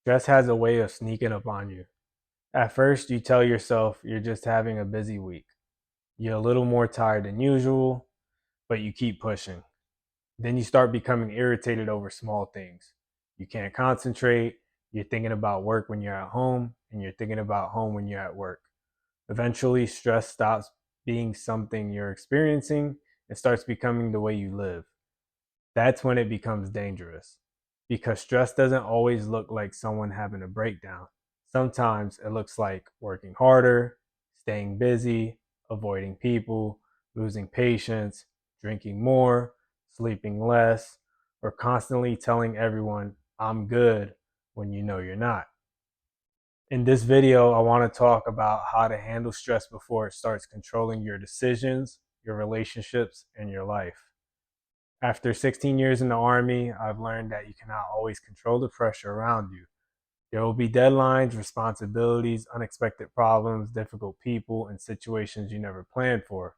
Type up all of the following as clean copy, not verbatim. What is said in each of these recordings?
Stress has a way of sneaking up on you. At first, you tell yourself you're just having a busy week. You're a little more tired than usual, but you keep pushing. Then you start becoming irritated over small things. You can't concentrate. You're thinking about work when you're at home, and you're thinking about home when you're at work. Eventually, stress stops being something you're experiencing and starts becoming the way you live. That's when it becomes dangerous because stress doesn't always look like someone having a breakdown. Sometimes it looks like working harder, staying busy, avoiding people, losing patience, drinking more, sleeping less, or constantly telling everyone, I'm good, when you know you're not. In this video, I want to talk about how to handle stress before it starts controlling your decisions, your relationships, and your life. After 16 years in the Army, I've learned that you cannot always control the pressure around you. There will be deadlines, responsibilities, unexpected problems, difficult people, and situations you never planned for.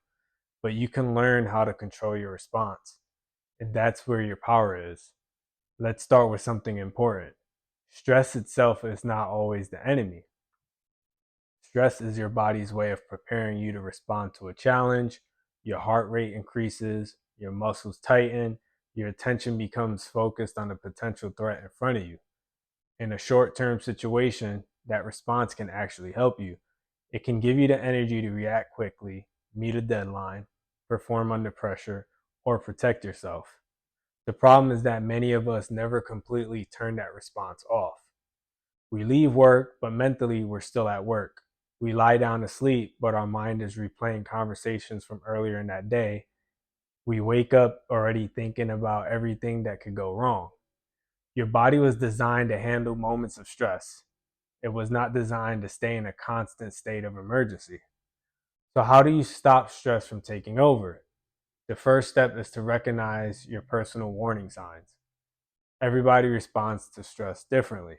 But you can learn how to control your response. And that's where your power is. Let's start with something important. Stress itself is not always the enemy. Stress is your body's way of preparing you to respond to a challenge. Your heart rate increases, your muscles tighten, your attention becomes focused on the potential threat in front of you. In a short term situation, that response can actually help you. It can give you the energy to react quickly, meet a deadline, perform under pressure, or protect yourself. The problem is that many of us never completely turn that response off. We leave work, but mentally we're still at work. We lie down to sleep, but our mind is replaying conversations from earlier in that day. We wake up already thinking about everything that could go wrong. Your body was designed to handle moments of stress. It was not designed to stay in a constant state of emergency. So, how do you stop stress from taking over? The first step is to recognize your personal warning signs. Everybody responds to stress differently.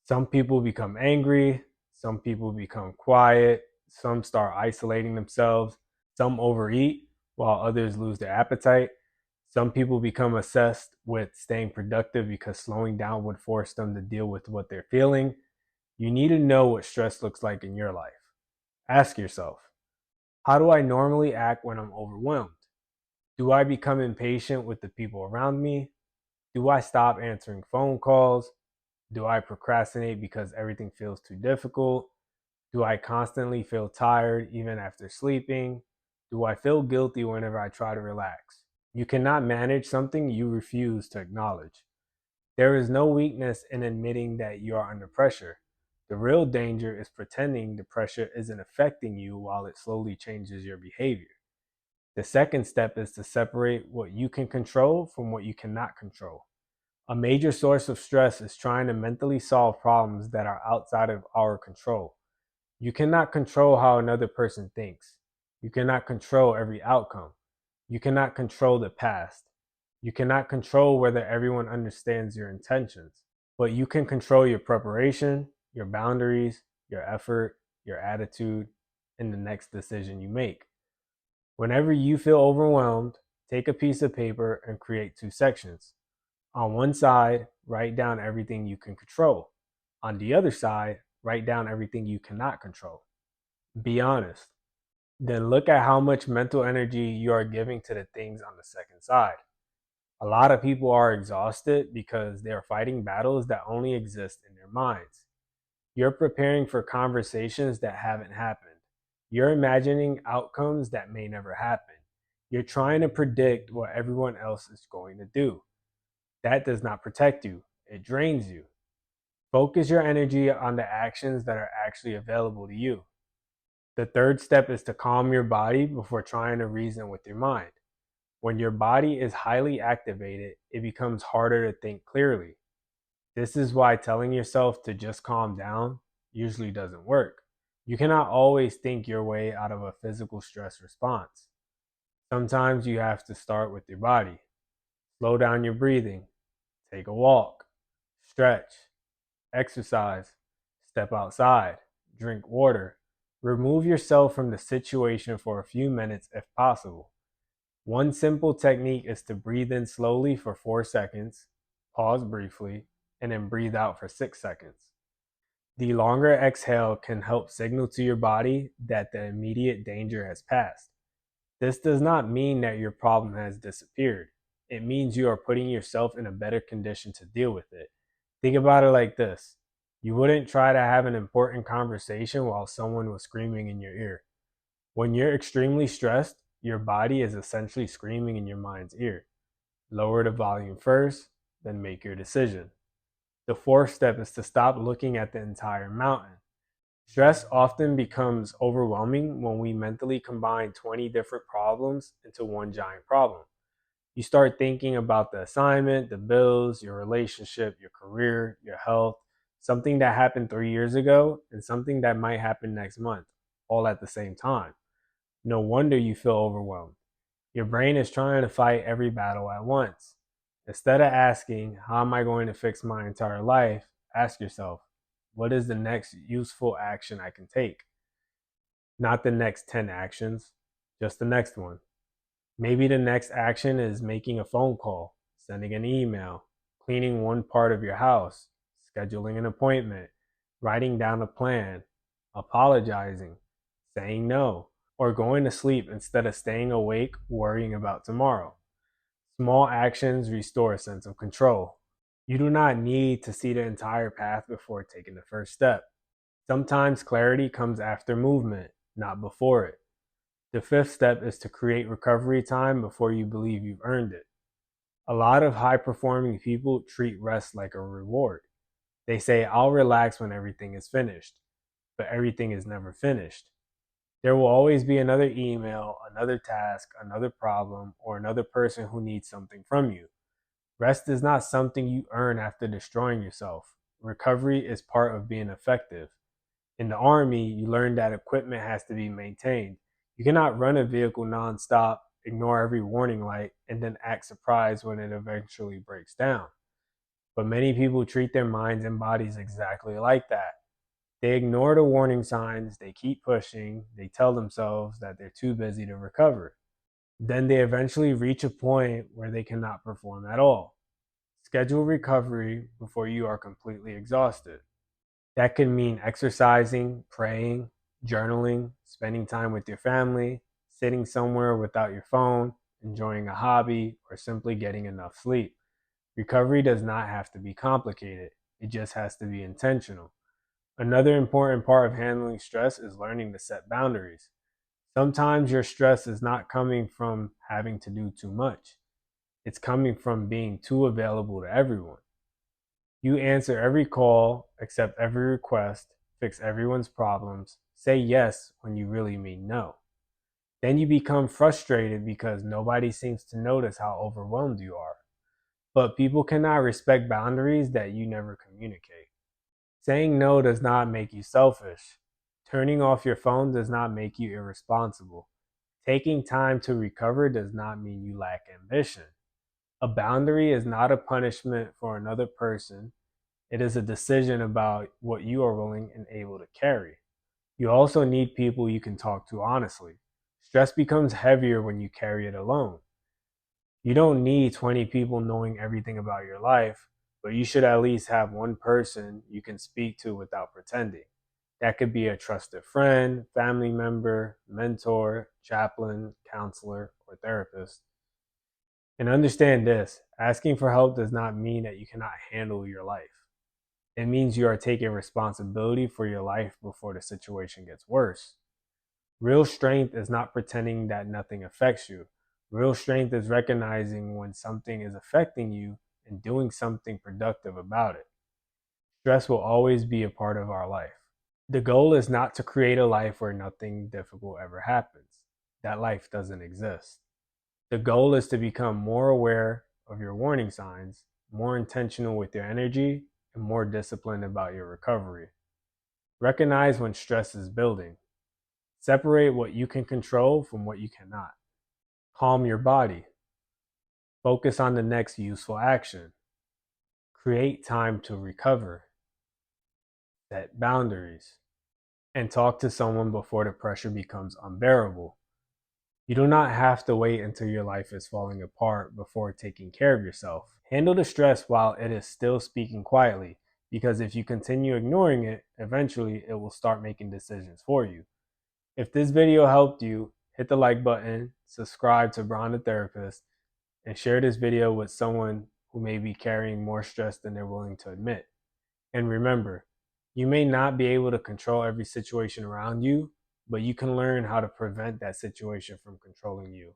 Some people become angry, some people become quiet, some start isolating themselves, some overeat while others lose their appetite. Some people become obsessed with staying productive because slowing down would force them to deal with what they're feeling. You need to know what stress looks like in your life. Ask yourself, how do I normally act when I'm overwhelmed? Do I become impatient with the people around me? Do I stop answering phone calls? Do I procrastinate because everything feels too difficult? Do I constantly feel tired even after sleeping? Do I feel guilty whenever I try to relax? You cannot manage something you refuse to acknowledge. There is no weakness in admitting that you are under pressure. The real danger is pretending the pressure isn't affecting you while it slowly changes your behavior. The second step is to separate what you can control from what you cannot control. A major source of stress is trying to mentally solve problems that are outside of our control. You cannot control how another person thinks. You cannot control every outcome. You cannot control the past. You cannot control whether everyone understands your intentions. But you can control your preparation, your boundaries, your effort, your attitude, and the next decision you make. Whenever you feel overwhelmed, take a piece of paper and create two sections. On one side, write down everything you can control. On the other side, write down everything you cannot control. Be honest. Then look at how much mental energy you are giving to the things on the second side. A lot of people are exhausted because they are fighting battles that only exist in their minds. You're preparing for conversations that haven't happened. You're imagining outcomes that may never happen. You're trying to predict what everyone else is going to do. That does not protect you, it drains you. Focus your energy on the actions that are actually available to you. The third step is to calm your body before trying to reason with your mind. When your body is highly activated, it becomes harder to think clearly. This is why telling yourself to just calm down usually doesn't work. You cannot always think your way out of a physical stress response. Sometimes you have to start with your body. Slow down your breathing, take a walk, stretch, exercise, step outside, drink water. Remove yourself from the situation for a few minutes if possible. One simple technique is to breathe in slowly for 4 seconds, pause briefly, and then breathe out for 6 seconds. The longer exhale can help signal to your body that the immediate danger has passed. This does not mean that your problem has disappeared. It means you are putting yourself in a better condition to deal with it. Think about it like this: you wouldn't try to have an important conversation while someone was screaming in your ear. When you're extremely stressed, your body is essentially screaming in your mind's ear. Lower the volume first, then make your decision. The fourth step is to stop looking at the entire mountain. Stress often becomes overwhelming when we mentally combine 20 different problems into one giant problem. You start thinking about the assignment, the bills, your relationship, your career, your health, something that happened 3 years ago, and something that might happen next month, all at the same time. No wonder you feel overwhelmed. Your brain is trying to fight every battle at once. Instead of asking, how am I going to fix my entire life? Ask yourself, what is the next useful action I can take? Not the next 10 actions, just the next one. Maybe the next action is making a phone call, sending an email, cleaning one part of your house, scheduling an appointment, writing down a plan, apologizing, saying no, or going to sleep instead of staying awake worrying about tomorrow. Small actions restore a sense of control. You do not need to see the entire path before taking the first step. Sometimes clarity comes after movement, not before it. The fifth step is to create recovery time before you believe you've earned it. A lot of high performing people treat rest like a reward. They say, I'll relax when everything is finished, but everything is never finished. There will always be another email, another task, another problem, or another person who needs something from you. Rest is not something you earn after destroying yourself. Recovery is part of being effective. In the Army, you learn that equipment has to be maintained. You cannot run a vehicle nonstop, ignore every warning light, and then act surprised when it eventually breaks down. But many people treat their minds and bodies exactly like that. They ignore the warning signs, they keep pushing, they tell themselves that they're too busy to recover. Then they eventually reach a point where they cannot perform at all. Schedule recovery before you are completely exhausted. That could mean exercising, praying, journaling, spending time with your family, sitting somewhere without your phone, enjoying a hobby, or simply getting enough sleep. Recovery does not have to be complicated, it just has to be intentional. Another important part of handling stress is learning to set boundaries. Sometimes your stress is not coming from having to do too much, it's coming from being too available to everyone. You answer every call, accept every request, fix everyone's problems, say yes when you really mean no. Then you become frustrated because nobody seems to notice how overwhelmed you are. But people cannot respect boundaries that you never communicate. Saying no does not make you selfish. Turning off your phone does not make you irresponsible. Taking time to recover does not mean you lack ambition. A boundary is not a punishment for another person. It is a decision about what you are willing and able to carry. You also need people you can talk to honestly. Stress becomes heavier when you carry it alone. You don't need 20 people knowing everything about your life, but you should at least have one person you can speak to without pretending. That could be a trusted friend, family member, mentor, chaplain, counselor, or therapist. And understand this: asking for help does not mean that you cannot handle your life. It means you are taking responsibility for your life before the situation gets worse. Real strength is not pretending that nothing affects you. Real strength is recognizing when something is affecting you and doing something productive about it. Stress will always be a part of our life. The goal is not to create a life where nothing difficult ever happens. That life doesn't exist. The goal is to become more aware of your warning signs, more intentional with your energy, and more disciplined about your recovery. Recognize when stress is building. Separate what you can control from what you cannot. Calm your body. Focus on the next useful action. Create time to recover. Set boundaries. And talk to someone before the pressure becomes unbearable. You do not have to wait until your life is falling apart before taking care of yourself. Handle the stress while it is still speaking quietly, because if you continue ignoring it, eventually it will start making decisions for you. If this video helped you, hit the like button, subscribe to Bron the Therapist, and share this video with someone who may be carrying more stress than they're willing to admit. And remember, you may not be able to control every situation around you, but you can learn how to prevent that situation from controlling you.